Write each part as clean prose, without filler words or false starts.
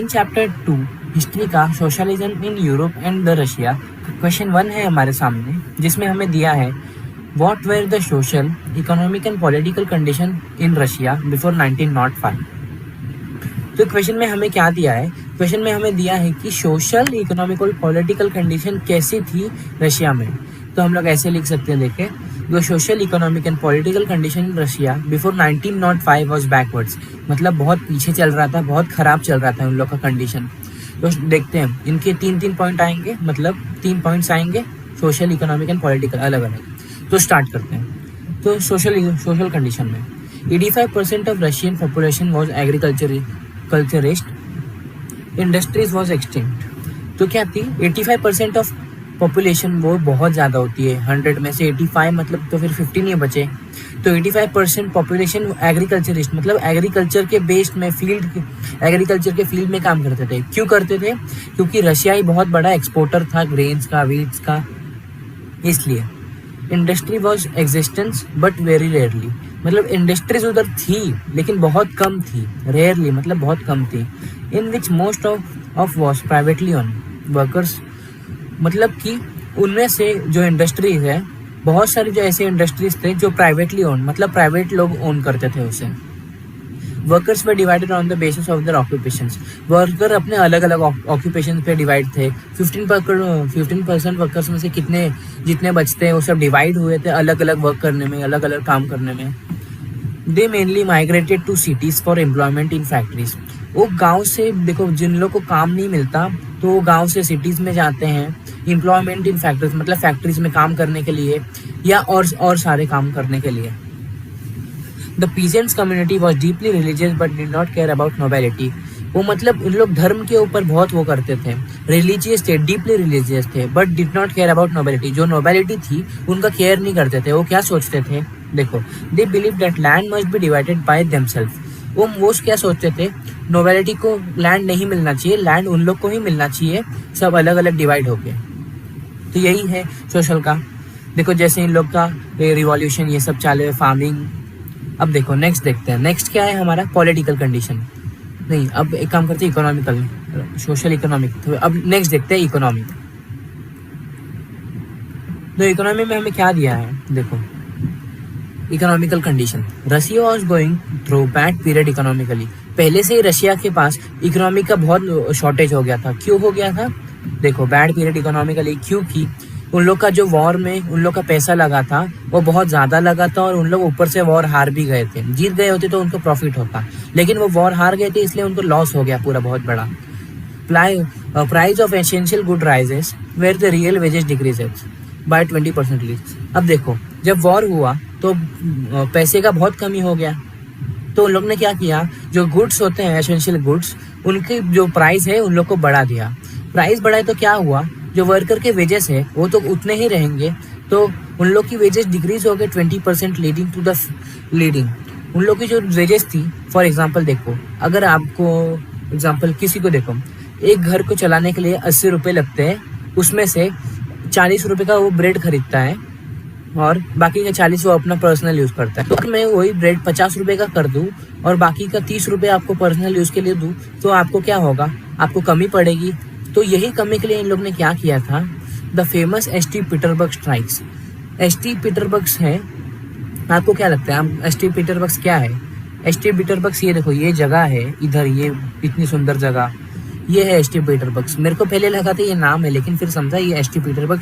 In chapter 2 history का socialism in Europe and the Russia question 1 है हमारे सामने, जिसमें हमें दिया है what were the social economic and political condition in Russia before 1905। तो क्वेश्चन में हमें क्या दिया है? क्वेश्चन में हमें दिया है कि सोशल इकोनॉमिक और पॉलिटिकल कंडीशन कैसी थी रशिया में। तो हम लोग ऐसे लिख सकते हैं, देखें, the social economic and political condition in Russia before 1905 was backwards, मतलब बहुत पीछे चल रहा था, बहुत खराब चल रहा था उन लोग का कंडीशन। तो देखते हैं, इनके तीन पॉइंट आएंगे, मतलब 3 पॉइंट्स आएंगे सोशल इकोनॉमिक एंड पॉलिटिकल अलग अलग। तो स्टार्ट करते हैं। तो सोशल कंडीशन में 85% of Russian population was agriculturist, industries was extinct. तो क्या थी? 85% ऑफ पॉपुलेशन, वो बहुत ज़्यादा होती है, 100 में से 85 मतलब तो फिर 50 नहीं बचे। तो 85% पॉपुलेशन एग्रीकल्चरिस्ट, मतलब एग्रीकल्चर के बेस्ड में एग्रीकल्चर के फील्ड में काम करते थे। क्यों करते थे? क्योंकि रशिया ही बहुत बड़ा एक्सपोर्टर था ग्रेन्स का, वीट्स का, इसलिए। Industry was existence but very rarely, मतलब इंडस्ट्रीज उधर थी लेकिन बहुत कम थी, रेयरली मतलब बहुत कम थी। In which most of was privately own workers, मतलब कि उनमें से जो इंडस्ट्रीज है, बहुत सारी जो ऐसे इंडस्ट्रीज थे जो प्राइवेटली ओन, मतलब प्राइवेट लोग ओन करते थे उसे। वर्कर्स में divided on the basis of their occupations, worker अपने अलग अलग ऑक्यूपेशन पे डिवाइड थे। 15% वर्कर्स में से जितने बचते हैं वो सब डिवाइड हुए थे अलग अलग वर्क करने में, अलग अलग काम करने में। They mainly migrated to cities for employment in factories, वो गांव से, देखो, जिन लोग को काम नहीं मिलता तो वो गांव से सिटीज में जाते हैं एम्प्लॉयमेंट इन फैक्ट्रीज, मतलब फैक्ट्रीज में काम करने के लिए या और सारे काम करने के लिए। The peasants community was deeply religious but did not care about nobility, वो मतलब उन लोग धर्म के ऊपर बहुत वो करते थे, रिलीजियस थे, डीपली रिलीजियस थे, but did not care about nobility, जो नोबेलिटी थी उनका केयर नहीं करते थे। वो क्या सोचते थे? देखो, they believe that land must be divided by themselves, वो क्या सोचते थे? नोबेलिटी को लैंड नहीं मिलना चाहिए, लैंड उन लोग को ही मिलना चाहिए, सब अलग अलग डिवाइड हो गए। तो यही है सोशल का। देखो, जैसे इन लोग का रिवॉल्यूशन ये सब चालू है, फार्मिंग। अब देखो नेक्स्ट देखते हैं, नेक्स्ट क्या है हमारा? पॉलिटिकल कंडीशन नहीं, अब एक काम करते हैं इकोनॉमिकल, सोशल इकोनॉमिक। तो अब नेक्स्ट देखते हैं इकोनॉमी। तो इकोनॉमी में हमें क्या दिया है? देखो, economical condition, Russia was going through bad period economically, पहले से ही रशिया के पास इकोनॉमी का बहुत शॉर्टेज हो गया था। क्यों हो गया था? देखो, बैड पीरियड इकोनॉमिकली क्योंकि उन लोग का जो वॉर में उन लोग का पैसा लगा था वो बहुत ज़्यादा लगा था, और उन लोग ऊपर से वॉर हार भी गए थे। जीत गए होते तो उनको प्रॉफिट होता, लेकिन वो वॉर हार गए थे इसलिए उनको लॉस हो गया पूरा बहुत बड़ा। Price of essential good rises where the real wages decreases by 20%। अब देखो, जब वॉर हुआ तो पैसे का बहुत कमी हो गया, तो उन लोग ने क्या किया, जो गुड्स होते हैं एसेंशियल गुड्स, उनकी जो प्राइस है उन लोग को बढ़ा दिया। प्राइस बढ़ाए तो क्या हुआ, जो वर्कर के वेजेस है वो तो उतने ही रहेंगे, तो उन लोग की वेजेस डिक्रीज हो गए 20%, लीडिंग उन लोग की जो वेजेस थी। फॉर एग्जांपल देखो, अगर आपको एग्जांपल किसी को देखो, एक घर को चलाने के लिए 80 रुपये लगते हैं, उसमें से 40 रुपये का वो ब्रेड खरीदता है और बाकी का 40 वो अपना पर्सनल यूज़ करता है। तो मैं वही ब्रेड 50 रुपये का कर दूँ और बाकी का 30 रुपये आपको पर्सनल यूज़ के लिए दूँ, तो आपको क्या होगा? आपको कमी पड़ेगी। तो यही कमी के लिए इन लोग ने क्या किया था? The famous ST Petersburg strikes. ST Petersburgs है, आपको क्या लगता है एसटी पीटरबर्ग्स क्या है? एसटी पीटरबर्ग्स, ये देखो, ये जगह है इधर, ये इतनी सुंदर जगह, ये है एसटी पीटरबर्ग्स। मेरे को पहले लगा था ये नाम है, लेकिन फिर समझा ये एसटी पीटरबर्ग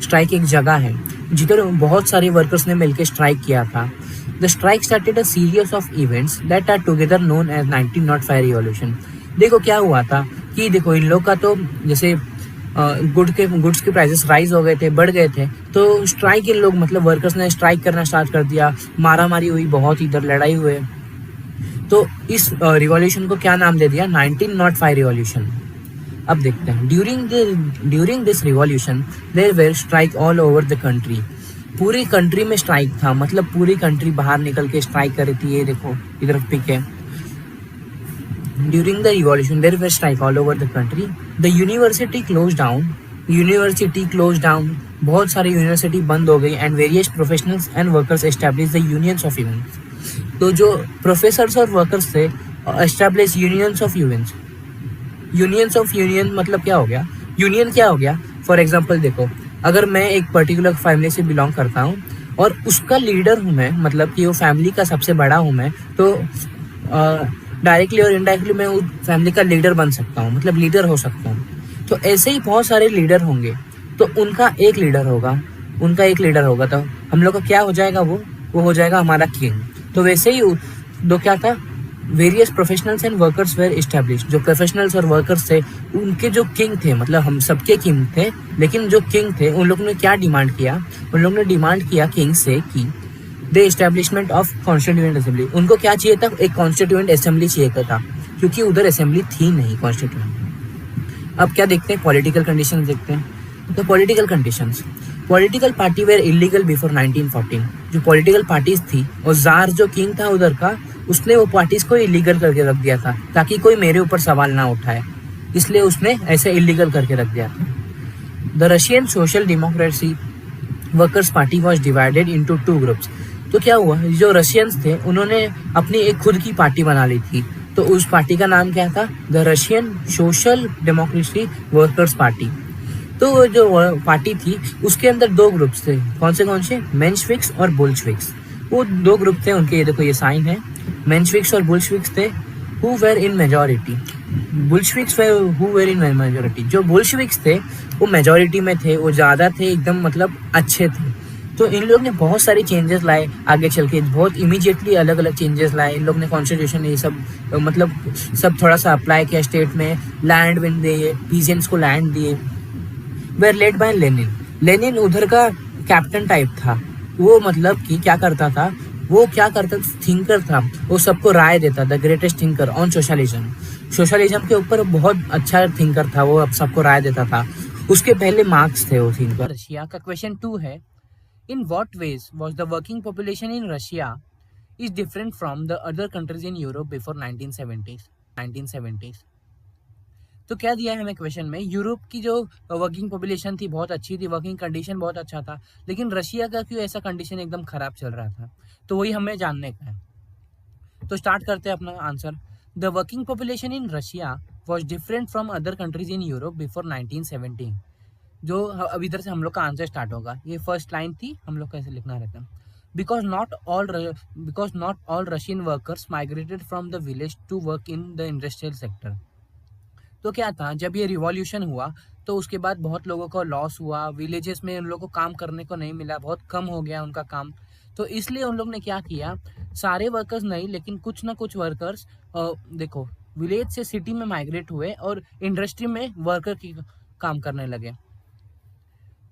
स्ट्राइक एक जगह है जिधर बहुत सारे वर्कर्स ने मिलकर स्ट्राइक किया था। The strike started a series of events that are together known as 1905 revolution. देखो क्या हुआ था कि देखो, इन लोग का तो जैसे गुड्स के प्राइसेस राइज हो गए थे, बढ़ गए थे, तो स्ट्राइक इन लोग, मतलब वर्कर्स ने स्ट्राइक करना स्टार्ट कर दिया, मारा मारी हुई बहुत, इधर लड़ाई हुए। तो इस रिवॉल्यूशन को क्या नाम दे दिया? 1905 रिवॉल्यूशन। अब देखते हैं, during this revolution there were strike all over the country, पूरी कंट्री में स्ट्राइक था, मतलब पूरी कंट्री बाहर निकल के स्ट्राइक कर रही थी। ये देखो इधर पिक है, during the revolution there were strike all over the country. The university close down, बहुत सारी यूनिवर्सिटी बंद हो गई, and various professionals and workers establish the unions of unions. तो जो प्रोफेसर्स और वर्कर्स थे establish unions of unions, unions of union मतलब क्या हो गया, यूनियन क्या हो गया, फॉर एग्जाम्पल देखो, अगर मैं एक पर्टिकुलर फैमिली से बिलोंग करता हूँ और उसका लीडर हूँ मैं, मतलब कि वो फैमिली का सबसे बड़ा हूँ मैं, तो डायरेक्टली और इनडायरेक्टली मैं उस फैमिली का लीडर बन सकता हूँ, मतलब लीडर हो सकता हूँ। तो ऐसे ही बहुत सारे लीडर होंगे, तो उनका एक लीडर होगा, उनका एक लीडर होगा, तो हम लोग का क्या हो जाएगा, वो हो जाएगा हमारा किंग। तो वैसे ही दो क्या था, various professionals and workers were establish, जो प्रोफेशनल्स और वर्कर्स थे उनके जो किंग थे, मतलब हम सबके किंग थे, लेकिन जो किंग थे उन लोगों ने क्या डिमांड किया, उन लोगों ने डिमांड किया किंग से कि the establishment of constituent assembly. उनको क्या चाहिए था, एक कॉन्स्टिट्यूएंट असेंबली चाहिए था, क्योंकि उधर असेंबली थी नहीं कॉन्स्टिट्यूएंट। अब क्या देखते हैं, पॉलिटिकल कंडीशन देखते हैं। तो political conditions, political party where illegal before 1914। जो पॉलिटिकल पार्टीज थी, और जार जो किंग था उधर का, उसने वो पार्टीज को इलीगल करके रख दिया था, ताकि कोई मेरे ऊपर सवाल ना उठाए, इसलिए उसने ऐसे इलीगल करके रख दिया था। The Russian social democracy workers party was divided into two groups. तो क्या हुआ, जो रशियंस थे उन्होंने अपनी एक खुद की पार्टी बना ली थी, तो उस पार्टी का नाम क्या था, the Russian social democracy workers party. तो वो जो पार्टी थी उसके अंदर दो ग्रुप्स थे, कौन से, मेंशविक्स और बोल्शविक्स। वो दो ग्रुप थे उनके, ये देखो ये साइन है, मेंशविक्स और बोल्शविक्स थे, who were in majority. Bolsheviks who were in majority, जो बुल्शविक्स थे वो मेजॉरिटी में थे, वो ज़्यादा थे, एकदम मतलब अच्छे थे। तो इन लोग ने बहुत सारे चेंजेस लाए आगे चल के, बहुत इमीडिएटली अलग अलग चेंजेस लाए इन लोग ने, कॉन्स्टिट्यूशन ये सब मतलब सब थोड़ा सा अप्लाई किया स्टेट में, लैंड विन दिए, पीजेंट्स को लैंड दिए। Were led by Lenin. Lenin उधर का कैप्टन टाइप था, वो मतलब कि क्या करता था, वो क्या करता, थिंकर था, वो सबको राय देता था, greatest thinker on socialism. Socialism के ऊपर बहुत अच्छा थिंकर था वो, अब सबको राय देता था। उसके पहले मार्क्स थे वो थिंकर। रशिया का क्वेश्चन 2 है, in what way was the working population in Russia is different from the other countries in Europe before 1970s। तो क्या दिया है हमें क्वेश्चन में, यूरोप की जो वर्किंग पॉपुलेशन थी बहुत अच्छी थी, वर्किंग कंडीशन बहुत अच्छा था, लेकिन रशिया का क्यों ऐसा कंडीशन एकदम खराब चल रहा था, तो वही हमें जानने का है। तो स्टार्ट करते हैं अपना answer. The working population in Russia was different from other countries in Europe before 1970। जो अब इधर से हम लोग का आंसर स्टार्ट होगा, ये फर्स्ट लाइन थी, हम लोग कैसे लिखना रहता है, because not all Russian workers migrated from the village to work in the industrial sector. तो क्या था, जब ये रिवॉल्यूशन हुआ तो उसके बाद बहुत लोगों को लॉस हुआ, विलेजेस में उन लोगों को काम करने को नहीं मिला, बहुत कम हो गया उनका काम। तो इसलिए उन लोग ने क्या किया, सारे वर्कर्स नहीं लेकिन कुछ ना कुछ वर्कर्स देखो विलेज से सिटी में माइग्रेट हुए और इंडस्ट्री में वर्कर की काम करने लगे।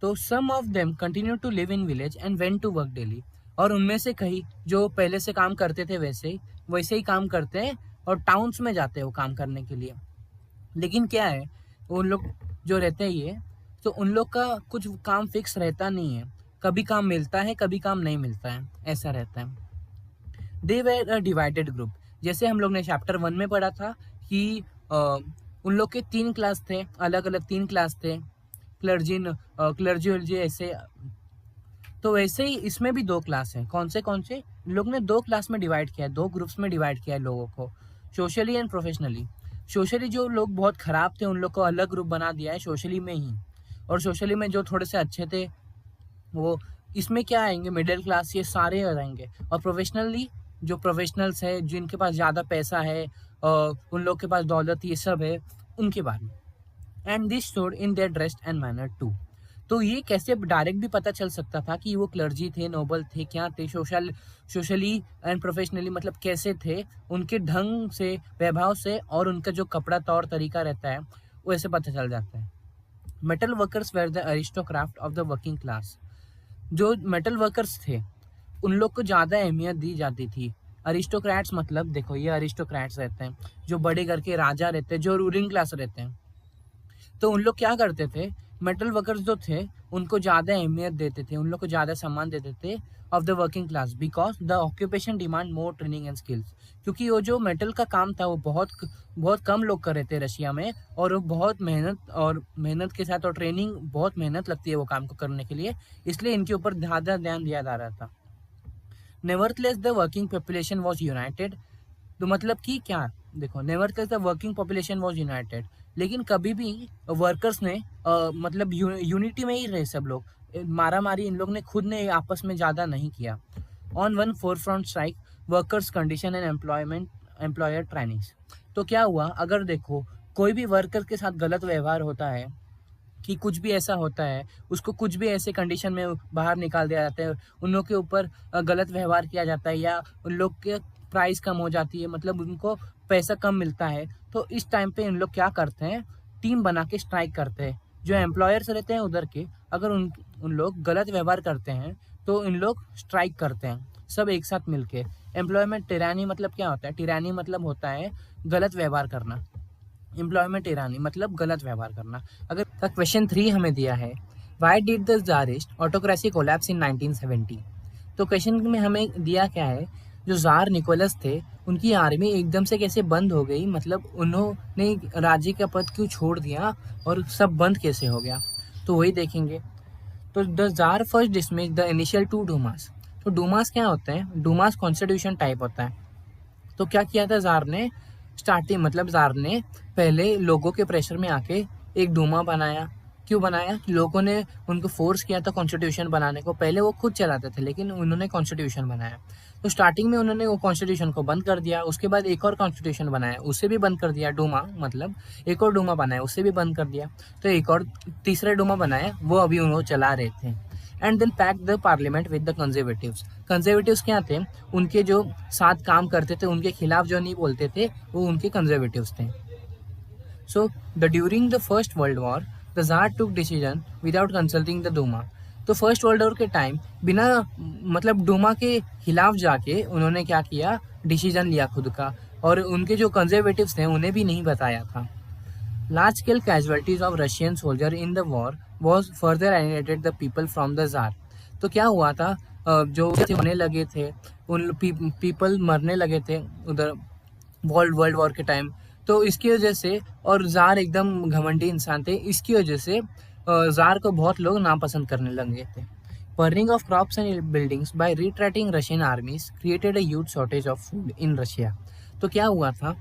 तो some of them continue to live in village and went to work daily. और उनमें से कई जो पहले से काम करते थे वैसे ही काम करते हैं और टाउन्स में जाते हैं वो काम करने के लिए। लेकिन क्या है, उन लोग जो रहते हैं ये, तो उन लोग का कुछ काम फिक्स रहता नहीं है, कभी काम मिलता है कभी काम नहीं मिलता है, ऐसा रहता है। दे वेर अ डिवाइडेड ग्रुप, जैसे हम लोग ने चैप्टर 1 में पढ़ा था कि उन लोग के 3 क्लास थे, अलग अलग 3 क्लास थे, क्लर्जी ऐसे। तो वैसे ही इसमें भी 2 क्लास हैं, कौन से लोग ने 2 क्लास में डिवाइड किया है, 2 ग्रुप्स में डिवाइड किया है लोगों को, सोशली एंड प्रोफेशनली। सोशली जो लोग बहुत खराब थे उन लोग को अलग ग्रुप बना दिया है सोशली में ही, और सोशली में जो थोड़े से अच्छे थे वो इसमें क्या आएंगे, मिडिल क्लास, ये सारे रहेंगे। और प्रोफेशनली जो प्रोफेशनल्स है, जिनके पास ज़्यादा पैसा है, उन लोग के पास दौलत ये सब है, उनके बारे में। And this showed in their dress and manner too. तो ये कैसे डायरेक्ट भी पता चल सकता था कि वो क्लर्जी थे, नोबल थे, क्या थे, सोशली एंड प्रोफेशनली मतलब कैसे थे, उनके ढंग से, वैभव से, और उनका जो कपड़ा तौर तरीका रहता है वो ऐसे पता चल जाता है। Metal workers were the aristocracy of the working class. जो मेटल वर्कर्स थे उन लोग को ज़्यादा अहमियत दी जाती थी। अरिस्टोक्रेट्स मतलब देखो ये अरिस्टोक्रेट्स रहते हैं, जो बड़े घर के राजा रहते हैं, जो रूलिंग क्लास रहते हैं। तो उन लोग क्या करते थे, मेटल वर्कर्स जो थे उनको ज़्यादा अहमियत देते थे, उन लोग को ज़्यादा सम्मान देते थे of the working class, because the occupation demand more training and skills. क्योंकि वो जो मेटल का काम था वो बहुत कम लोग कर रहे थे रशिया में, और वो बहुत मेहनत के साथ, और ट्रेनिंग बहुत मेहनत लगती है वो काम को करने के लिए, इसलिए इनके ऊपर ज़्यादा ध्यान दिया जा रहा था। Nevertheless the working population was united. तो मतलब कि क्या, देखो, nevertheless the working population was united, लेकिन कभी भी वर्कर्स ने मतलब यूनिटी में ही रहे सब लोग। मारा मारी इन लोग ने खुद ने आपस में ज़्यादा नहीं किया। On one four front strike, workers condition and employer trainings. तो क्या हुआ, अगर देखो कोई भी वर्कर के साथ गलत व्यवहार होता है, कि कुछ भी ऐसा होता है, उसको कुछ भी ऐसे कंडीशन में बाहर निकाल दिया जाता है, उन लोग के ऊपर गलत व्यवहार किया जाता है, या उन लोग के प्राइस कम हो जाती है, मतलब उनको पैसा कम मिलता है, तो इस टाइम पे इन लोग क्या करते हैं, टीम बना के स्ट्राइक करते हैं। जो एम्प्लॉयर्स रहते हैं उधर के, अगर उन लोग गलत व्यवहार करते हैं तो इन लोग स्ट्राइक करते हैं, सब एक साथ मिलके। एम्प्लॉयमेंट टिरानी मतलब क्या होता है? टिरानी मतलब होता है गलत व्यवहार करना। एम्प्लॉयमेंट टिरानी मतलब गलत व्यवहार करना। अगर क्वेश्चन 3 हमें दिया है, why did the Tsarist autocracy collapse इन 1970? तो क्वेश्चन में हमें दिया क्या है, जो ज़ार निकोलस थे उनकी आर्मी एकदम से कैसे बंद हो गई, मतलब उन्होंने राज्य का पद क्यों छोड़ दिया और सब बंद कैसे हो गया, तो वही देखेंगे। तो the tsar first dismiss the initial 2 Dumas. तो डूमास क्या होते हैं? डूमास कॉन्स्टिट्यूशन टाइप होता है। तो क्या किया था ज़ार ने, स्टार्टिंग मतलब ज़ार ने पहले लोगों के प्रेशर में आके एक डूमा बनाया। क्यों बनाया? लोगों ने उनको फोर्स किया था कॉन्स्टिट्यूशन बनाने को। पहले वो खुद चलाते थे, लेकिन उन्होंने कॉन्स्टिट्यूशन बनाया। तो स्टार्टिंग में उन्होंने वो कॉन्स्टिट्यूशन को बंद कर दिया, उसके बाद एक और कॉन्स्टिट्यूशन बनाया, उसे भी बंद कर दिया। डूमा मतलब एक और डूमा बनाया, उसे भी बंद कर दिया। तो एक और तीसरा डूमा बनाया, वो अभी उन्होंने चला रहे थे। And then pack the parliament with the conservatives. Conservatives क्या थे? उनके जो साथ काम करते थे, उनके खिलाफ जो नहीं बोलते थे, वो उनके कंजर्वेटिव्स थे। So during the first world war the tsar took decision without consulting the Duma. तो फर्स्ट वर्ल्ड वॉर के टाइम बिना मतलब डूमा के खिलाफ जाके उन्होंने क्या किया, डिसीजन लिया खुद का, और उनके जो कंजर्वेटिव्स थे उन्हें भी नहीं बताया था। Large scale casualties of Russian soldier in the war was further alienated the people from the tsar. तो क्या हुआ था, जो होने लगे थे, उन पीपल मरने लगे थे उधर वर्ल्ड वॉर के टाइम। तो इसकी वजह से, और ज़ार एकदम घमंडी इंसान थे, इसकी वजह से ज़ार को बहुत लोग नापसंद करने लगे थे। Burning of crops and buildings by retreating Russian armies created a huge shortage of food in Russia. तो क्या हुआ था,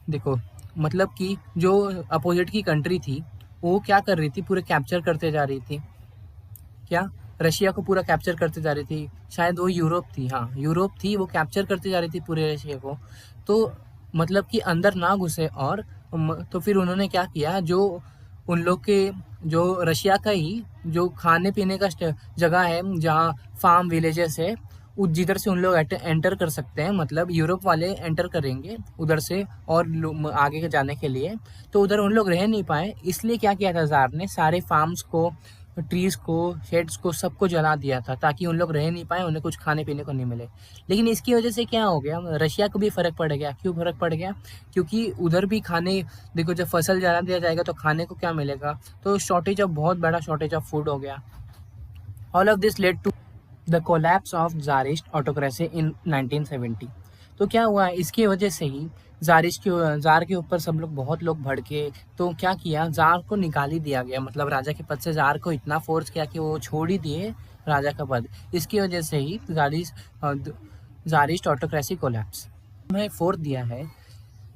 देखो मतलब कि जो अपोजिट की कंट्री थी वो क्या कर रही थी, पूरे कैप्चर करते जा रही थी। क्या? रशिया को पूरा कैप्चर करते जा रही थी। शायद वो यूरोप थी, हाँ यूरोप थी, वो कैप्चर करते जा रही थी पूरे रशिया को। तो मतलब कि अंदर ना घुसे, और तो फिर उन्होंने क्या किया, जो उन लोग के जो रशिया का ही जो खाने पीने का जगह है, जहाँ फार्म विलेजेस है, जिधर से उन लोग एंटर कर सकते हैं, मतलब यूरोप वाले एंटर करेंगे उधर से और आगे जाने के लिए, तो उधर उन लोग रह नहीं पाए। इसलिए क्या किया था ज़ार ने, सारे फार्म्स को, ट्रीज को, शेड्स को, सबको जला दिया था, ताकि उन लोग रह नहीं पाए, उन्हें कुछ खाने पीने को नहीं मिले। लेकिन इसकी वजह से क्या हो गया, रशिया को भी फ़र्क पड़ गया। क्यों फ़र्क पड़ गया? क्योंकि उधर भी खाने, देखो जब फसल जला दिया जाएगा तो खाने को क्या मिलेगा, तो शॉर्टेज ऑफ, बहुत बड़ा शॉर्टेज ऑफ फूड हो गया। All of this led to the collapse of tsarist autocracy in 1970। तो क्या हुआ, इसकी वजह से ही ज़ार के ऊपर सब लोग, बहुत लोग भड़के। तो क्या किया, ज़ार को निकाल ही दिया गया, मतलब राजा के पद से ज़ार को इतना फोर्स किया कि वो छोड़ ही दिए राजा का पद। इसकी वजह से ही ज़ारिस्ट ऑटोक्रेसी कोलैप्स। हमें फोर्थ दिया है,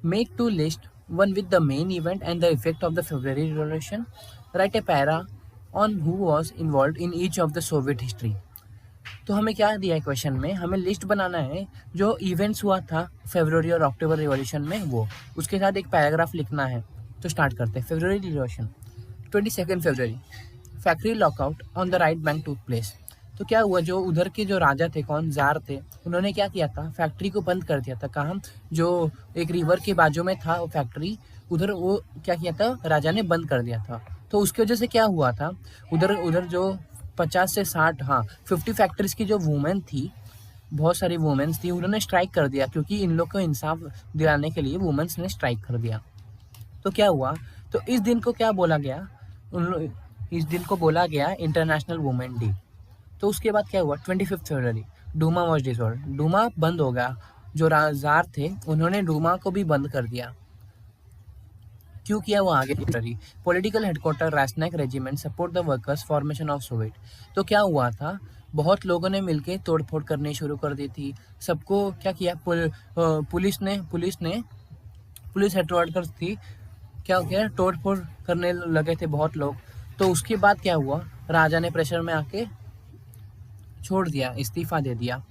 make two list one with the main event and the effect of the February revolution, write a para on who was involve in each of the Soviet history. तो हमें क्या दिया है question में, हमें लिस्ट बनाना है जो इवेंट्स हुआ था फरवरी और अक्टूबर रिवॉल्यूशन में, वो उसके साथ एक पैराग्राफ लिखना है। तो स्टार्ट करते हैं। February revolution, 22 February, factory lockout on the right bank took place. तो क्या हुआ, जो उधर के जो राजा थे, कौन, जार थे, उन्होंने क्या किया था, फैक्ट्री को बंद कर दिया था। कहाँ? जो एक रिवर के बाजू में था वो फैक्ट्री, उधर वो क्या किया था, राजा ने बंद कर दिया था। तो उसकी वजह से क्या हुआ था, उधर जो 50 से 60, हाँ 50 फैक्ट्रीज की जो वुमेन थी, बहुत सारी वुमेन्स थी, उन्होंने स्ट्राइक कर दिया, क्योंकि इन लोग को इंसाफ दिलाने के लिए वुमेन्स ने स्ट्राइक कर दिया। तो क्या हुआ, तो इस दिन को क्या बोला गया, इस दिन को बोला गया इंटरनेशनल वुमेन डे। तो उसके बाद क्या हुआ, 25 फरवरी, डूमा वॉज डिसॉल्व्ड। डूमा बंद हो गया। जो जार थे उन्होंने डूमा को भी बंद कर दिया। क्यों किया, वो आगे political headquarter Rasnek regiment support the workers formation of Soviet. तो क्या हुआ था, बहुत लोगों ने मिलके तोड़फोड़ करनी शुरू कर दी थी। सबको क्या किया, पुलिस ने पुलिस हेडक्वार्टर्स थी, क्या हो गया, तोड़ फोड़ करने लगे थे बहुत लोग। तो उसके बाद क्या हुआ, राजा ने प्रेशर में आके छोड़ दिया, इस्तीफा दे दिया।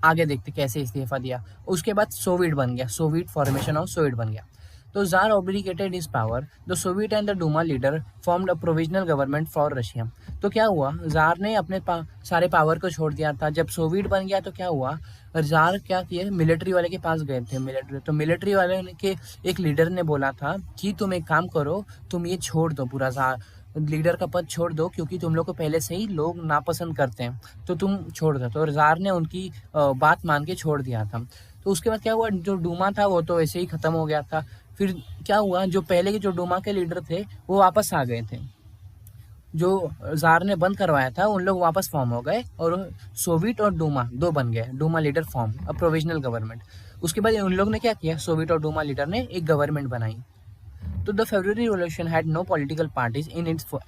आगे देखते कैसे इस्तीफा दिया। उसके बाद सोवियत बन गया, सोवियत फॉर्मेशन ऑफ सोवियत बन गया। तो jar obligated his power, the Soviet and the Duma leader formed a provisional government for Russia. तो क्या हुआ, जार ने अपने सारे पावर को छोड़ दिया था। जब सोवियत बन गया तो क्या हुआ, जार क्या किए, मिलिट्री वाले के पास गए थे। मिलिट्री वाले के एक लीडर ने बोला था कि तुम एक काम करो, तुम ये छोड़ दो, पूरा जार लीडर का पद छोड़ दो, क्योंकि तुम लोग को पहले से ही लोग नापसंद करते हैं, तो तुम छोड़ दो। तो जार ने उनकी बात मान के छोड़ दिया था। तो उसके बाद क्या हुआ, जो डूमा था वो तो ऐसे ही खत्म हो गया था। फिर क्या हुआ, जो पहले के जो डूमा के लीडर थे वो वापस आ गए थे। जो जार ने बंद करवाया था उन लोग वापस फॉर्म हो गए, और सोवियत और डूमा दो बन गए। Duma leader form a provisional government. उसके बाद उन लोग ने क्या किया, सोवियत और डूमा लीडर ने एक गवर्नमेंट बनाई। So the February Revolution had no political parties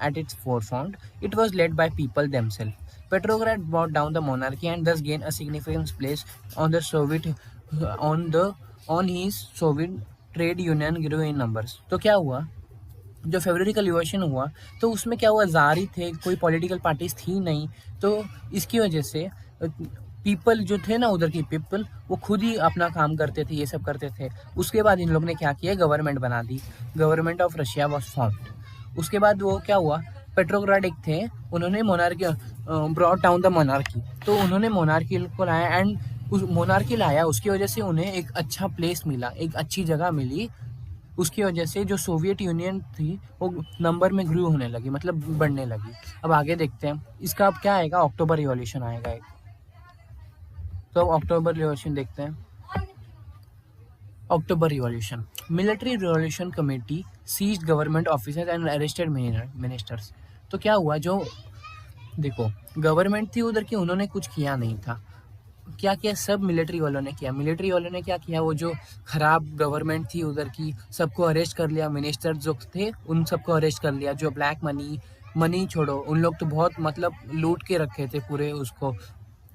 at its forefront. It was led by people themselves. Petrograd brought down the monarchy and thus gained a significant place on the Soviet on his Soviet trade union grew in numbers. तो क्या हुआ, जो February का revolution हुआ तो उसमें क्या हुआ, जार ही थे, कोई पॉलिटिकल पार्टीज थी नहीं। तो इसकी वजह से पीपल जो थे ना, उधर की पीपल, वो खुद ही अपना काम करते थे, ये सब करते थे। उसके बाद इन लोग ने क्या किया, गवर्नमेंट बना दी, government of Russia was formed. उसके बाद वो क्या हुआ, पेट्रोग्राड एक थे, उन्होंने monarchy brought down the monarchy. तो उन्होंने मोनार्की को लाया, एंड उस मोनार्की लाया, उसकी वजह से उन्हें एक अच्छा प्लेस मिला, एक अच्छी जगह मिली। उसकी वजह से जो सोवियत यूनियन थी वो नंबर में ग्रू होने लगी, मतलब बढ़ने लगी। अब आगे देखते हैं इसका अब क्या आएगा, अक्टूबर रिवॉल्यूशन आएगा एक। तो अब अक्टूबर रिवॉल्यूशन देखते हैं। October revolution, military revolution committee seized government officers and arrested ministers. तो क्या हुआ, जो देखो गवर्नमेंट थी उधर की, उन्होंने कुछ किया नहीं था। क्या किया, सब मिलिट्री वालों ने किया। मिलिट्री वालों ने क्या किया, वो जो खराब गवर्नमेंट थी उधर की, सबको अरेस्ट कर लिया। मिनिस्टर जो थे उन सबको अरेस्ट कर लिया। जो ब्लैक मनी छोड़ो, उन लोग तो बहुत मतलब लूट के रखे थे पूरे,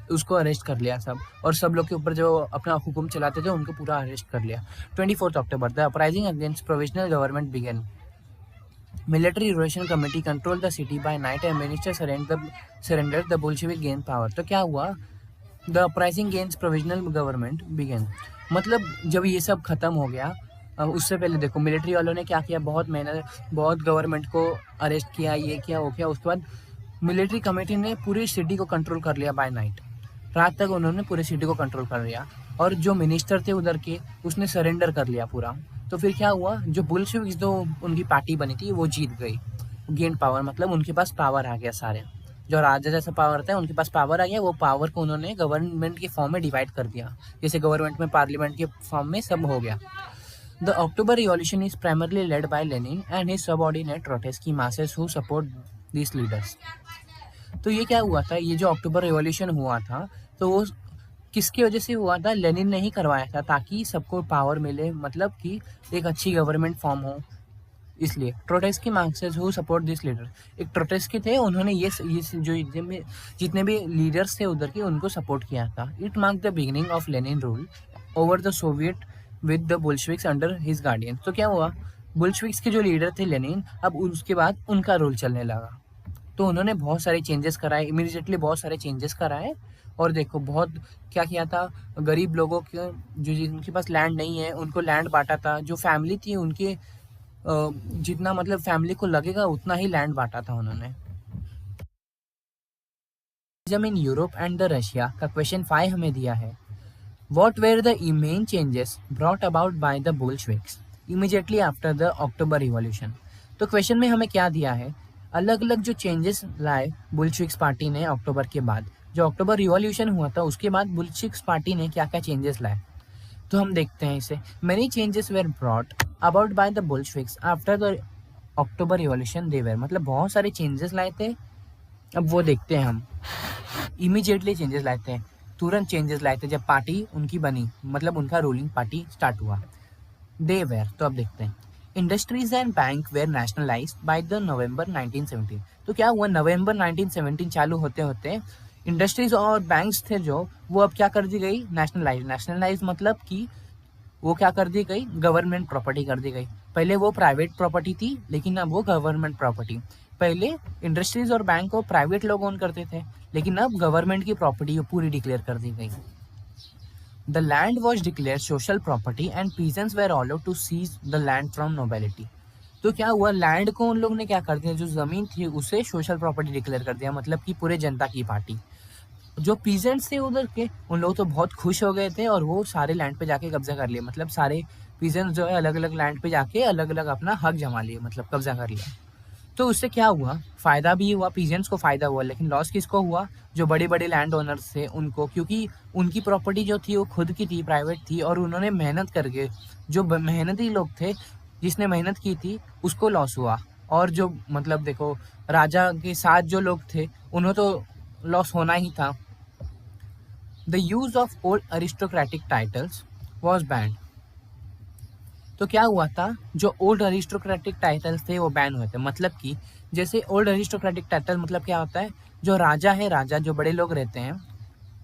उसको अरेस्ट कर लिया सब। और सब लोग के ऊपर जो अपना हुक्म चलाते थे उनको पूरा अरेस्ट कर लिया। 24 October the uprising against provisional government began. Military Revolution Committee controlled the city by night and minister surrendered the Bolshevik gained power। तो क्या हुआ, the uprising against provisional government began, मतलब जब ये सब खत्म हो गया, उससे पहले देखो मिलिट्री वालों ने क्या किया, बहुत मेहनत, बहुत गवर्नमेंट को अरेस्ट किया, ये किया वो किया। उसके बाद मिलिट्री कमेटी ने पूरी सिटी को कंट्रोल कर लिया बाय नाइट, रात तक उन्होंने पूरी सिटी को कंट्रोल कर लिया। और जो मिनिस्टर थे उधर के, उसने सरेंडर कर लिया पूरा। तो फिर क्या हुआ, जो बुल्शेविक्स जो उनकी पार्टी बनी थी वो जीत गई, गेन पावर, मतलब उनके पास पावर आ गया। सारे जो राजा जैसा पावर था उनके पास पावर आ गया। वो पावर को उन्होंने गवर्नमेंट के फॉर्म में डिवाइड कर दिया, जैसे गवर्नमेंट में पार्लियामेंट के फॉर्म में सब हो गया। The October revolution is primarily led by Lenin and his subordinate Trotsky masses who support this leaders. तो ये क्या हुआ था, ये जो अक्टूबर रिवॉल्यूशन हुआ था तो वो किसकी वजह से हुआ था, लेनिन ने ही करवाया था, ताकि सबको पावर मिले, मतलब कि एक अच्छी गवर्नमेंट फॉर्म हो। इसलिए ट्रोट्स्की मार्क्सेस हु सपोर्ट दिस लीडर, एक ट्रोट्स्की थे, उन्होंने ये जो जितने भी लीडर्स थे उधर के उनको सपोर्ट किया था। It mark the beginning of Lenin rule over the Soviet with the Bolsheviks under his guardian. तो क्या हुआ, बोल्शेविक्स के जो लीडर थे लेनिन, अब उसके बाद उनका रूल चलने लगा। तो उन्होंने बहुत सारे चेंजेस कराए, इमीडिएटली बहुत सारे चेंजेस कराए। और देखो बहुत क्या किया था, गरीब लोगों के जो जिनके पास लैंड नहीं है उनको लैंड बांटा था। जो फैमिली थी उनके जितना मतलब फैमिली को लगेगा उतना ही लैंड बांटा था उन्होंने। इन यूरोप एंड द रशिया का क्वेश्चन 5 हमें दिया है। What were the main changes brought about by the Bolsheviks immediately after the October revolution. तो क्वेश्चन में हमें क्या दिया है, अलग अलग जो चेंजेस लाए बोल्शेविक्स पार्टी ने अक्टूबर के बाद, जो अक्टूबर रिवॉल्यूशन हुआ था उसके बाद बोल्शेविक्स पार्टी ने क्या क्या चेंजेस लाए। तो हम देखते हैं इसे। Many changes were brought about by the Bolsheviks after the October revolution they were, मतलब बहुत सारे चेंजेस लाए थे। अब वो देखते हैं हम, इमीडिएटली चेंजेस लाए थे, तुरंत चेंजेस लाए थे जब पार्टी उनकी बनी, मतलब उनका रूलिंग पार्टी स्टार्ट हुआ। दे वेर, तो अब देखते हैं। Industries and bank were nationalised by the November 1917। तो क्या हुआ, नवंबर 1917 चालू होते होते इंडस्ट्रीज और बैंक्स थे जो, वो अब क्या कर दी गई, नेशनलाइज मतलब कि वो क्या कर दी गई, गवर्नमेंट प्रॉपर्टी कर दी गई। पहले वो प्राइवेट प्रॉपर्टी थी, लेकिन अब वो गवर्नमेंट प्रॉपर्टी। पहले इंडस्ट्रीज और बैंक को प्राइवेट लोग ओन करते थे, लेकिन अब गवर्नमेंट की प्रॉपर्टी पूरी डिक्लेयर कर दी गई। The land was declare social property and peasants were allowed to seize the land from nobility. तो क्या हुआ, लैंड को उन लोग ने क्या कर दिया, जो ज़मीन थी उसे सोशल प्रॉपर्टी डिक्लेयर कर दिया, मतलब कि पूरे जनता की पार्टी। जो पीजेंट्स थे उधर के, उन लोग तो बहुत खुश हो गए थे और वो सारे लैंड पे जाके कब्जा कर लिया, मतलब सारे पीजेंट्स जो है अलग अलग लैंड पे जाके अलग अलग अपना हक जमा लिए, मतलब कब्जा कर लिया। तो उससे क्या हुआ, फ़ायदा भी हुआ, पीजेंट्स को फ़ायदा हुआ, लेकिन लॉस किसको हुआ, जो बड़े बड़े लैंड ओनर्स थे उनको, क्योंकि उनकी प्रॉपर्टी जो थी वो खुद की थी, प्राइवेट थी, और उन्होंने मेहनत करके, जो मेहनती लोग थे, जिसने मेहनत की थी उसको लॉस हुआ। और जो मतलब देखो, राजा के साथ जो लोग थे उन्हें तो लॉस होना ही था। The use of old aristocratic titles was banned. तो क्या हुआ था, जो ओल्ड अरिस्टोक्रेटिक टाइटल्स थे वो बैन हुए थे। मतलब कि जैसे ओल्ड अरिस्टोक्रेटिक टाइटल मतलब क्या होता है, जो राजा है, राजा जो बड़े लोग रहते हैं,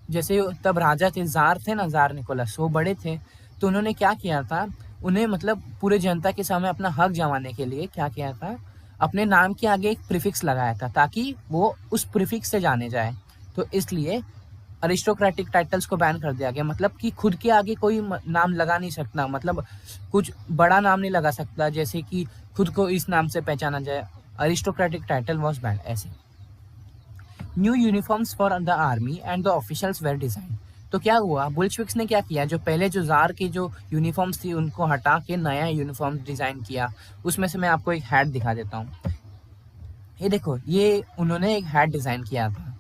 जैसे तब राजा थे, जार थे ना, जार निकोलस, वो बड़े थे, तो उन्होंने क्या किया था, उन्हें मतलब पूरे जनता के सामने अपना हक जमाने के लिए क्या किया था, अपने नाम के आगे एक प्रीफिक्स लगाया था, ताकि वो उस प्रीफिक्स से जाने जाए। तो इसलिए अरिस्टोक्रेटिक टाइटल्स को बैन कर दिया गया, मतलब कि खुद के आगे कोई नाम लगा नहीं सकता, मतलब कुछ बड़ा नाम नहीं लगा सकता, जैसे कि खुद को इस नाम से पहचाना जाए। Aristocratic title was banned. ऐसे new uniforms for the army and the officials were design. तो क्या हुआ, बुल्शविक्स ने क्या किया, जो पहले जो जार की जो यूनिफॉर्म्स थी उनको हटा के नया यूनिफॉर्म डिजाइन किया। उसमें से मैं आपको एक हैट दिखा देता हूँ। ये देखो, ये उन्होंने एक हैट डिजाइन किया था,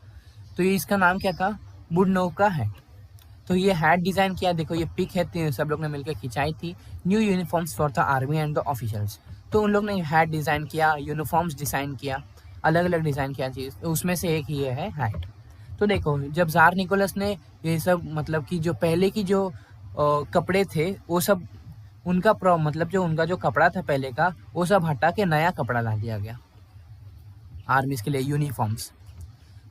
तो ये इसका नाम क्या था, बुडनोव हैट। तो ये हैट डिजाइन किया, देखो ये पिक है, सब लोग ने मिलकर खिंचाई थी। New uniforms for the army and the officials. तो उन लोग ने हैट डिजाइन किया, यूनिफॉर्म्स डिजाइन किया, अलग अलग डिजाइन किया चीज, तो उसमें से एक ये है हैट। तो देखो, जब जार निकोलस ने ये सब, मतलब कि जो पहले की जो कपड़े थे वो सब उनका मतलब जो उनका जो कपड़ा था पहले का, वो सब हटा के नया कपड़ा ला दिया गया आर्मीज के लिए, uniforms.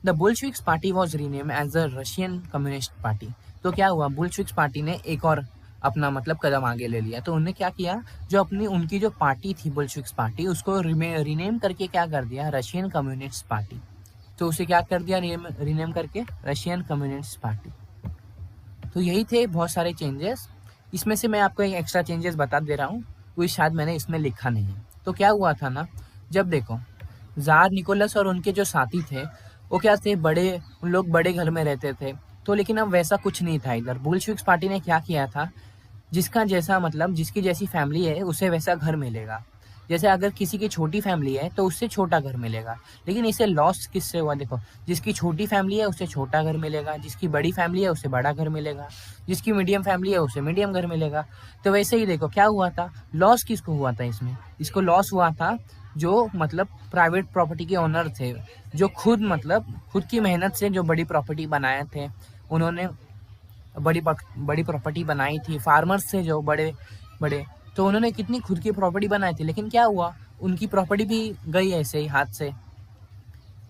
The Bolsheviks party was rename as the Russian communist party. तो क्या हुआ, बुल्शविक्स पार्टी ने एक और अपना मतलब कदम आगे ले लिया। तो उन्होंने क्या किया, जो अपनी उनकी जो पार्टी थी बुल्शविक्स पार्टी, उसको रीनेम करके क्या कर दिया, रशियन कम्युनिस्ट पार्टी। तो उसे क्या कर दिया, रीनेम करके रशियन कम्युनिस्ट पार्टी। तो यही थे बहुत सारे चेंजेस। इसमें से मैं आपको एक एक्स्ट्रा चेंजेस बता दे रहा हूँ, वो शायद मैंने इसमें लिखा नहीं है। तो क्या हुआ था ना, जब देखो जार निकोलस और उनके जो साथी थे वो क्या थे, बड़े, उन लोग बड़े घर में रहते थे। तो लेकिन अब वैसा कुछ नहीं था इधर। बुल्शविक्स पार्टी ने क्या किया था, जिसका जैसा मतलब जिसकी जैसी फैमिली है उसे वैसा घर मिलेगा। जैसे अगर किसी की छोटी फैमिली है तो उससे छोटा घर मिलेगा। लेकिन इसे लॉस किससे हुआ, देखो, जिसकी छोटी फैमिली है उसे छोटा घर मिलेगा, जिसकी बड़ी फैमिली है उसे बड़ा घर मिलेगा, जिसकी मीडियम फैमिली है उसे मीडियम घर मिलेगा। तो वैसे ही देखो क्या हुआ था, लॉस किसको हुआ था इसमें, इसको लॉस हुआ था जो मतलब प्राइवेट प्रॉपर्टी के ओनर थे, जो खुद मतलब खुद की मेहनत से जो बड़ी प्रॉपर्टी बनाए थे, उन्होंने बड़ी प्रॉपर्टी बनाई थी। फार्मर्स थे जो बड़े बड़े, तो उन्होंने कितनी खुद की प्रॉपर्टी बनाई थी, लेकिन क्या हुआ, उनकी प्रॉपर्टी भी गई ऐसे ही हाथ से।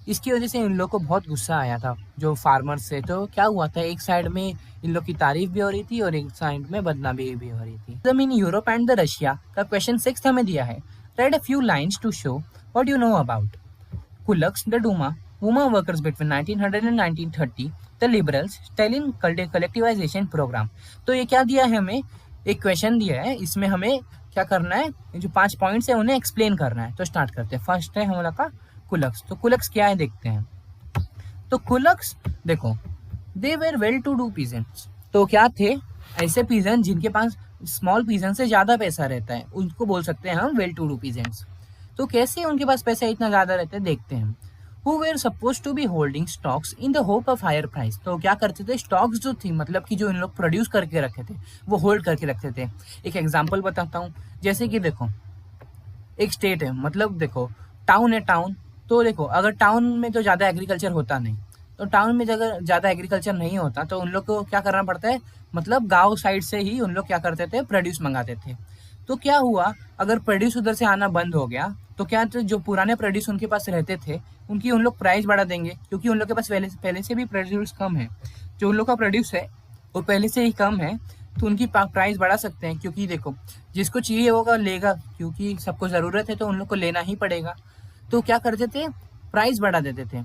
इसकी वजह से इन लोग को बहुत गुस्सा आया था जो फार्मर्स से। तो क्या हुआ था, एक साइड में इन लोग की तारीफ भी हो रही थी और एक साइड में बदनामी भी हो रही थी। In Europe and the Russia का क्वेश्चन 6 हमें दिया है। Write a few lines to show what you know about kulaks, the Duma, woman workers between 1900 and 1930, the liberals, Stalin collectivisation programme. तो ये क्या दिया है हमें, एक क्वेश्चन दिया है, इसमें हमें क्या करना है, जो 5 पॉइंट्स है उन्हें एक्सप्लेन करना है। तो स्टार्ट करते हैं। फर्स्ट है हमारा का कुलक्स। तो कुलक्स क्या है देखते हैं। तो कुलक्स देखो, they were well to do peasants. तो क्या थे, ऐसे पीजेंट जिनके पास स्मॉल पीजेंट से ज्यादा पैसा रहता है, उनको बोल सकते हैं हम वेल टू डू पीजेंट्स। तो कैसे उनके पास पैसा इतना ज्यादा रहता है देखते हैं। Who were supposed to be holding stocks in the hope of higher price। तो क्या करते थे, स्टॉक्स जो थी मतलब कि जो इन लोग प्रोड्यूस करके रखे थे वो होल्ड करके रखते थे। एक एग्जांपल बताता हूँ, जैसे कि देखो एक स्टेट है, मतलब देखो टाउन है, टाउन, तो देखो अगर टाउन में तो ज़्यादा एग्रीकल्चर होता नहीं, तो टाउन में अगर ज़्यादा एग्रीकल्चर नहीं होता तो उन लोग को क्या करना पड़ता है, मतलब गाँव साइड से ही उन लोग क्या करते थे, प्रोड्यूस मंगाते थे। तो क्या हुआ, अगर प्रोड्यूस उधर से आना बंद हो गया तो क्या, तो जो पुराने प्रोड्यूस उनके पास रहते थे उनकी उन लोग प्राइस बढ़ा देंगे, क्योंकि उन लोग के पास पहले से भी प्रोड्यूस कम है। जो उन लोग का प्रोड्यूस है वो पहले से ही कम है, तो उनकी प्राइस बढ़ा सकते हैं, क्योंकि देखो जिसको चाहिए होगा लेगा, क्योंकि सबको ज़रूरत है तो उन लोग को लेना ही पड़ेगा। तो क्या करते थे, प्राइस बढ़ा देते थे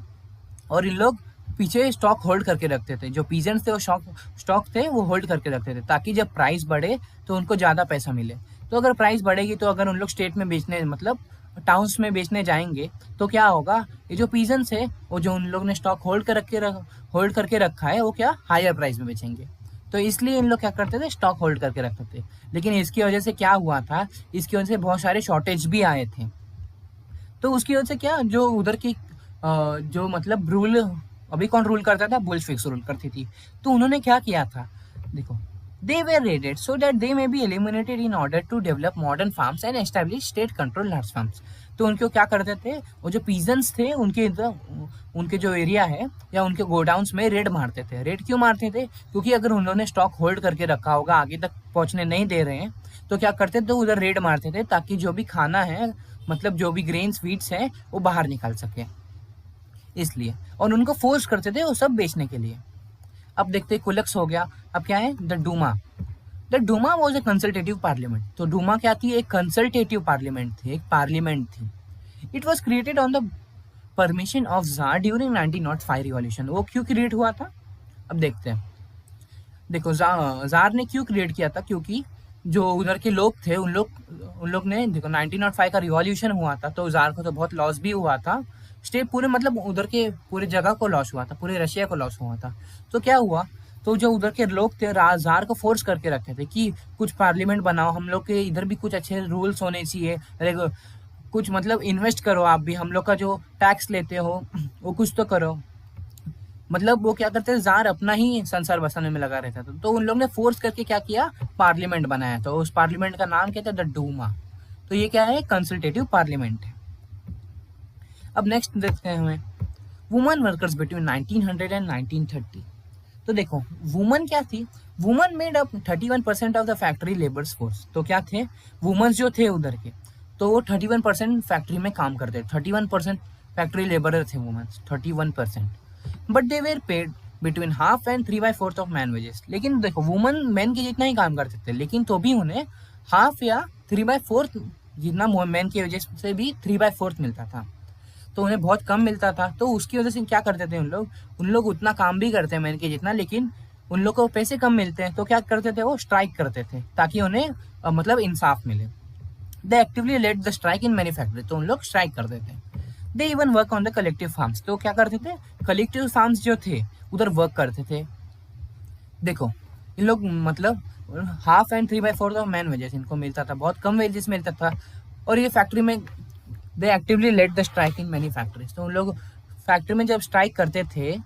और इन लोग पीछे स्टॉक होल्ड करके रखते थे। जो पीजेंट्स थे वो स्टॉक थे वो होल्ड करके रखते थे, ताकि जब प्राइस बढ़े तो उनको ज़्यादा पैसा मिले। तो अगर प्राइस बढ़ेगी तो अगर उन लोग स्टेट में बेचने मतलब टाउन्स में बेचने जाएंगे तो क्या होगा, ये जो पीजेंट्स है वो जो उन लोग ने स्टॉक होल्ड करके रखा है वो क्या हायर प्राइस में बेचेंगे। तो इसलिए इन लोग क्या करते थे, स्टॉक होल्ड करके रखते थे। लेकिन इसकी वजह से क्या हुआ था, इसकी वजह से बहुत सारे शॉर्टेज भी आए थे। तो उसकी वजह से क्या, जो उधर की जो मतलब रूल, अभी कौन रूल करता था, बुल्शविक्स रूल करती थी। तो उन्होंने क्या किया था, देखो, they were raided so that they may be eliminated in order to develop modern farms and establish state control large farms. तो उनको क्या करते थे, वो जो पीजेंट्स थे उनके जो एरिया है या उनके गोडाउन्स में रेड मारते थे। रेड क्यों मारते थे, क्योंकि अगर उन्होंने स्टॉक होल्ड करके रखा होगा, आगे तक पहुंचने नहीं दे रहे हैं, तो क्या करते थे, उधर रेड मारते थे, ताकि जो भी खाना है मतलब जो भी ग्रेन्स वीट्स हैं वो बाहर निकाल सके, इसलिए। और उनको फोर्स करते थे वो सब बेचने के लिए। अब देखते कुलक्स हो गया, अब क्या है, the Duma was a consultative parliament. तो डूमा क्या थी, एक कंसल्टेटिव पार्लियामेंट थी, एक पार्लियामेंट थी। It was created on the permission of jar during 1905 revolution. वो क्यों क्रिएट हुआ था, अब देखते हैं। देखो जार ने क्यों क्रिएट किया था, क्योंकि जो उधर के लोग थे उन लोग ने, देखो 1905 का रिवॉल्यूशन हुआ था, तो जार को तो बहुत लॉस भी हुआ था। स्टेट पूरे मतलब उधर के पूरे जगह को लॉस हुआ था, पूरे रशिया को लॉस हुआ था। तो क्या हुआ, तो जो उधर के लोग थे जार को फोर्स करके रखे थे कि कुछ पार्लियामेंट बनाओ, हम लोग के इधर भी कुछ अच्छे रूल्स होने चाहिए, कुछ मतलब इन्वेस्ट करो, आप भी हम लोग का जो टैक्स लेते हो वो कुछ तो करो। मतलब वो क्या करते थे, जार अपना ही संसार बसाने में लगा रहता था। तो उन लोग ने फोर्स करके क्या किया, पार्लियामेंट बनाया। तो उस पार्लियामेंट का नाम क्या था, द डूमा। तो ये क्या है, कंसल्टेटिव पार्लियामेंट है। अब नेक्स्ट देखते हैं हमें वुमेन वर्कर्स बिटवीन 1900 एंड 1930। तो देखो वुमेन क्या थी, women made up 31% of the factory labours force. तो क्या थे, वुमेन्स जो थे उधर के, तो वो 31% फैक्ट्री में काम करते, 31% फैक्ट्री लेबर थे womens, 31%। But they were paid between half and 3/4 of man wages. लेकिन देखो वुमेन मैन के जितना ही काम करते थे, लेकिन तो भी उन्हें हाफ या 3/4 जितना मैन की वजह से भी 3/4 मिलता था। तो उन्हें बहुत कम मिलता था। तो उसकी वजह से क्या करते थे उन लोग उतना काम भी करते हैं मैन के जितना, लेकिन उन लोग को पैसे कम मिलते हैं। तो क्या करते थे, वो स्ट्राइक करते थे, ताकि उन्हें मतलब इंसाफ मिले। They actively led the strike in many factory. तो उन लोग स्ट्राइक करते थे। They even work on the collective farms. तो क्या करते थे, कलेक्टिव फार्म्स जो थे उधर वर्क करते थे। देखो इन लोग मतलब half and 3/4 of man wages इनको मिलता था, बहुत कम वेजेस मिलता था। और ये फैक्ट्री में they actively led the strike in many factories. तो उन लोग फैक्ट्री में जब स्ट्राइक करते थे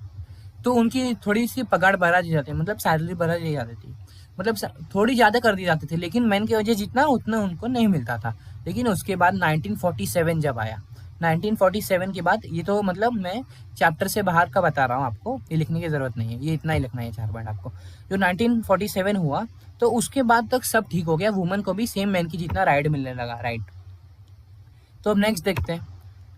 तो उनकी थोड़ी सी पगार बढ़ा दी जाती, मतलब सैलरी बढ़ा दी जाती थी, मतलब थोड़ी ज़्यादा कर दी जाती थी। लेकिन मैन की वजह जितना उतना उनको नहीं मिलता था। लेकिन उसके बाद 1947 जब आया, 1947 के बाद, ये तो मतलब मैं चैप्टर से बाहर का बता रहा हूँ आपको, ये लिखने की ज़रूरत नहीं है, ये इतना ही लिखना है 4 पॉइंट आपको। जो 1947 हुआ तो उसके बाद तक सब ठीक हो गया, वुमेन को भी सेम मैन की जितना राइट मिलने लगा, राइट। तो अब नेक्स्ट देखते हैं,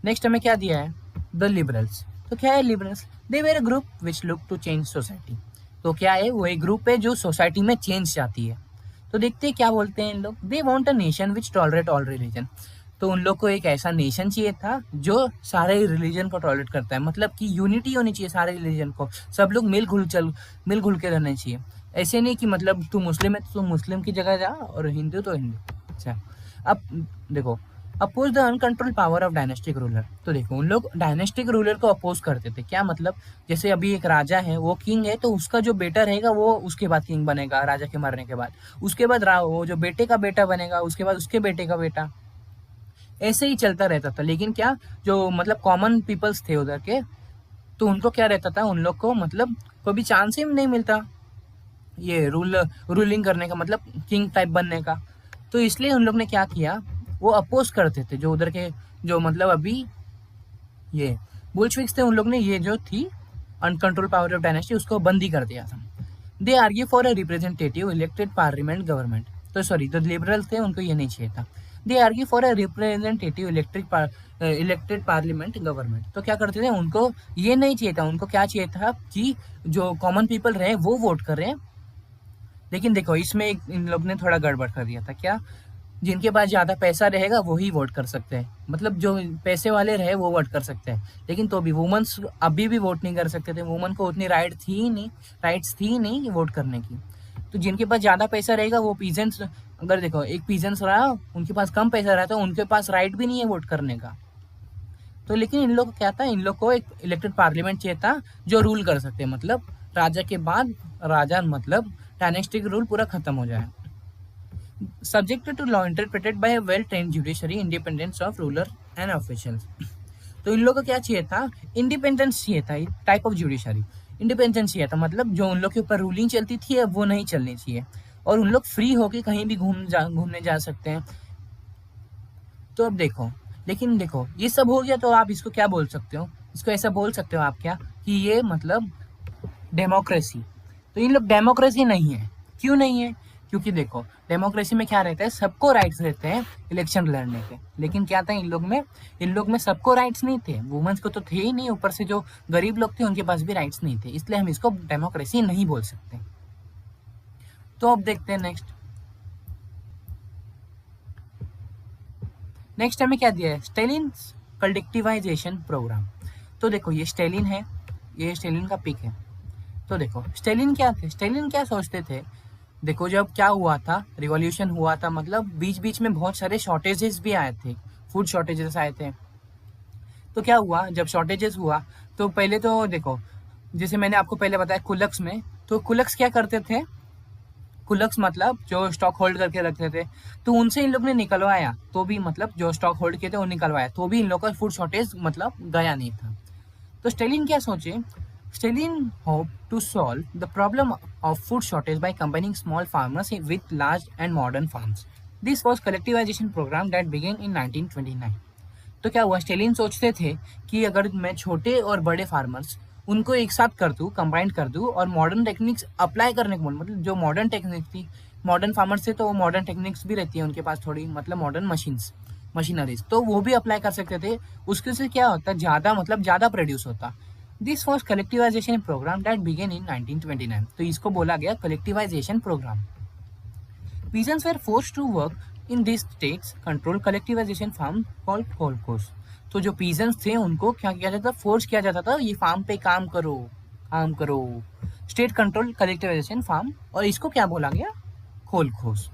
नेक्स्ट हमें क्या दिया है, द लिबरल्स। तो क्या है liberals, they were a group which look to change society. तो क्या है, वो एक ग्रुप है जो सोसाइटी में चेंज चाहती है। तो देखते हैं क्या बोलते हैं इन लोग, they want a nation which tolerate all religion. तो उन लोग को एक ऐसा नेशन चाहिए था जो सारे रिलीजन को टॉलरेट करता है, मतलब कि यूनिटी होनी चाहिए सारे रिलीजन को, सब लोग मिल घुल के रहने चाहिए। ऐसे नहीं कि मतलब तू मुस्लिम है तो तू मुस्लिम की जगह जा और हिंदू तो हिंदू। अच्छा अब देखो, oppose the uncontrol power of dynastic ruler. तो देखो उन लोग डायनेस्टिक रूलर को अपोज करते थे। क्या मतलब, जैसे अभी एक राजा है, वो किंग है, तो उसका जो बेटा रहेगा वो उसके बाद किंग बनेगा, राजा के मरने के बाद। उसके बाद वो जो बेटे का बेटा बनेगा, उसके बाद उसके बेटे का बेटा, ऐसे ही चलता रहता था। लेकिन क्या, जो मतलब कॉमन पीपल्स थे उधर के, तो उनको क्या रहता था, उन लोग को मतलब कभी चांस ही नहीं मिलता ये रूलिंग करने का, मतलब किंग टाइप बनने का। तो इसलिए उन लोग ने क्या किया, वो अपोज करते थे जो उधर के, जो मतलब अभी ये बुल्शविक्स थे, उन लोग ने ये जो थी अनकंट्रोल पावर ऑफ डायनेस्टी उसको बंद ही कर दिया था। दे argue for a representative elected parliament government. तो सॉरी, जो लिबरल्स थे उनको ये नहीं चाहिए था। दे argue for a representative elected parliament government. तो क्या करते थे, उनको ये नहीं चाहिए था, उनको क्या चाहिए था कि जो कॉमन पीपल रहे वो वोट करें लेकिन देखो इसमें इन लोग ने थोड़ा गड़बड़ कर दिया था। क्या? जिनके पास ज़्यादा पैसा रहेगा वो ही वोट कर सकते हैं, मतलब जो पैसे वाले रहे वो वोट कर सकते हैं। लेकिन तो भी वुमेन्स अभी भी वोट नहीं कर सकते थे, वुमेन को उतनी राइट्स थी ही नहीं वोट करने की। तो जिनके पास ज़्यादा पैसा रहेगा वो पीजेंट्स, अगर देखो एक पीजेंट्स रहा उनके पास कम पैसा रहा तो उनके पास राइट भी नहीं है वोट करने का। तो लेकिन इन लोग को क्या था, इन लोग को एक इलेक्टेड पार्लियामेंट चाहिए था जो रूल कर सकते हैं, मतलब राजा के बाद राजा, मतलब डायनेस्टिक रूल पूरा खत्म हो जाए। Subjected to law interpreted by well trained judiciary, independence of ruler and officials. तो इन लोगों को क्या चाहिए था, इंडिपेंडेंस चाहिए था, टाइप ऑफ जुडिशरी इंडिपेंडेंस चाहिए था, मतलब जो उन लोग के ऊपर रूलिंग चलती थी अब वो नहीं चलनी चाहिए, और उन लोग फ्री होके कहीं भी घूमने जा सकते हैं। तो अब देखो, लेकिन देखो ये सब हो गया तो आप इसको क्या बोल सकते हो, इसको ऐसा बोल सकते हो आप क्या कि ये मतलब डेमोक्रेसी। तो इन लोग डेमोक्रेसी नहीं है। क्यों नहीं है? क्योंकि देखो डेमोक्रेसी में क्या रहता है, सबको राइट्स रहते हैं इलेक्शन लड़ने के। लेकिन क्या था इन लोग में सबको राइट्स नहीं थे, वुमेन्स को तो थे ही नहीं, ऊपर से जो गरीब लोग थे उनके पास भी राइट्स नहीं थे, इसलिए हम इसको डेमोक्रेसी नहीं बोल सकते। तो अब देखते हैं नेक्स्ट हमें क्या दिया है, स्टेलिन कलेक्टिवाइजेशन प्रोग्राम। तो देखो ये स्टेलिन है, ये स्टेलिन का पिक है। तो देखो स्टेलिन क्या सोचते थे, देखो जब क्या हुआ था, रिवॉल्यूशन हुआ था, मतलब बीच बीच में बहुत सारे शॉर्टेजेस भी आए थे, फूड शॉर्टेजेस आए थे। तो क्या हुआ, जब शॉर्टेजेस हुआ तो पहले तो देखो, जैसे मैंने आपको पहले बताया कुलक्स में, तो कुलक्स क्या करते थे, कुलक्स मतलब जो स्टॉक होल्ड करके रखते थे, तो उनसे इन लोग ने निकलवाया, तो भी मतलब जो स्टॉक होल्ड किए थे वो निकलवाया, तो भी इन लोग का फूड शॉर्टेज मतलब गया नहीं था। तो स्टेलिन क्या सोचे, Stalin hoped to solve the problem of food shortage by combining small farmers with large and modern farms. This was collectivization program that began in 1929. तो क्या हुआ, स्टेलिन सोचते थे कि अगर मैं छोटे और बड़े फार्मर्स उनको एक साथ कर दूँ, कंबाइन कर दूँ और मॉडर्न टेक्निक्स अप्लाई करने को बोल, मतलब जो मॉडर्न टेक्निक थी, मॉडर्न फार्मर्स थे तो वो मॉडर्न टेक्निक्स भी रहती है उनके पास थोड़ी, मतलब मॉडर्न मशीनरीज, तो वो भी अप्लाई कर सकते थे। उसके से क्या होता, ज़्यादा प्रोड्यूस होता। This was collectivisation programme that began in 1929। तो इसको बोला गया collectivisation programme. Peasants were forced to work in these states controlled collectivization farm called kolkhos। तो जो पीजेंट्स थे उनको क्या किया जाता था, फोर्स किया जाता था, ये फार्म पे काम करो। स्टेट कंट्रोल कलेक्टिवाइजेशन फार्म, और इसको क्या बोला गया, खोलखोस।